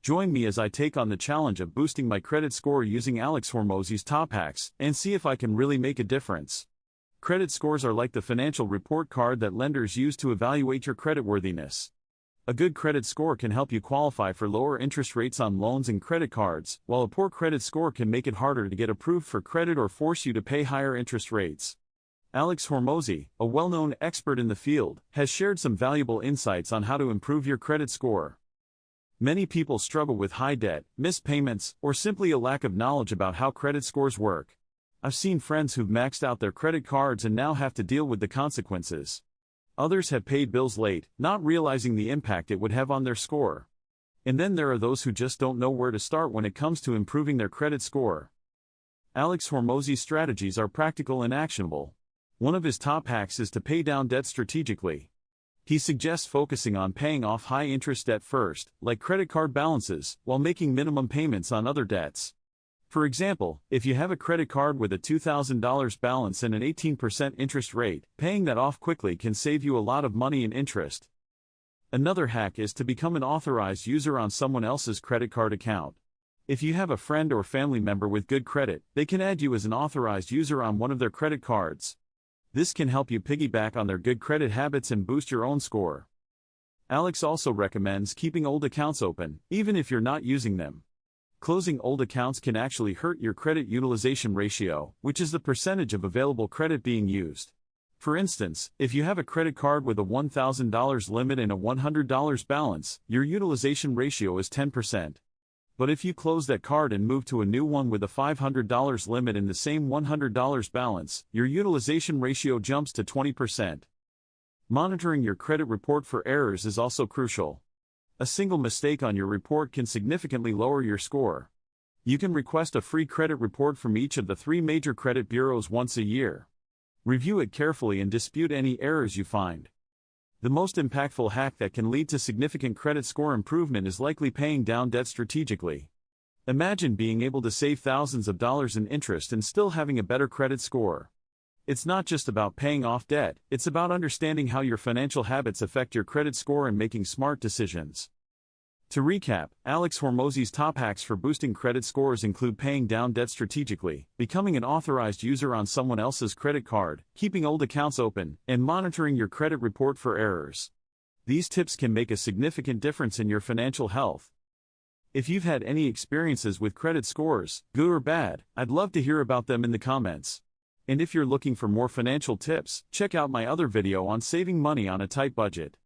Join me as I take on the challenge of boosting my credit score using Alex Hormozi's top hacks and see if I can really make a difference. Credit scores are like the financial report card that lenders use to evaluate your creditworthiness. A good credit score can help you qualify for lower interest rates on loans and credit cards, while a poor credit score can make it harder to get approved for credit or force you to pay higher interest rates. Alex Hormozi, a well-known expert in the field, has shared some valuable insights on how to improve your credit score. Many people struggle with high debt, missed payments, or simply a lack of knowledge about how credit scores work. I've seen friends who've maxed out their credit cards and now have to deal with the consequences. Others have paid bills late, not realizing the impact it would have on their score. And then there are those who just don't know where to start when it comes to improving their credit score. Alex Hormozi's strategies are practical and actionable. One of his top hacks is to pay down debt strategically. He suggests focusing on paying off high-interest debt first, like credit card balances, while making minimum payments on other debts. For example, if you have a credit card with a $2,000 balance and an 18% interest rate, paying that off quickly can save you a lot of money in interest. Another hack is to become an authorized user on someone else's credit card account. If you have a friend or family member with good credit, they can add you as an authorized user on one of their credit cards. This can help you piggyback on their good credit habits and boost your own score. Alex also recommends keeping old accounts open, even if you're not using them. Closing old accounts can actually hurt your credit utilization ratio, which is the percentage of available credit being used. For instance, if you have a credit card with a $1,000 limit and a $100 balance, your utilization ratio is 10%. But if you close that card and move to a new one with a $500 limit and the same $100 balance, your utilization ratio jumps to 20%. Monitoring your credit report for errors is also crucial. A single mistake on your report can significantly lower your score. You can request a free credit report from each of the 3 major credit bureaus once a year. Review it carefully and dispute any errors you find. The most impactful hack that can lead to significant credit score improvement is likely paying down debt strategically. Imagine being able to save thousands of dollars in interest and still having a better credit score. It's not just about paying off debt, it's about understanding how your financial habits affect your credit score and making smart decisions. To recap, Alex Hormozi's top hacks for boosting credit scores include paying down debt strategically, becoming an authorized user on someone else's credit card, keeping old accounts open, and monitoring your credit report for errors. These tips can make a significant difference in your financial health. If you've had any experiences with credit scores, good or bad, I'd love to hear about them in the comments. And if you're looking for more financial tips, check out my other video on saving money on a tight budget.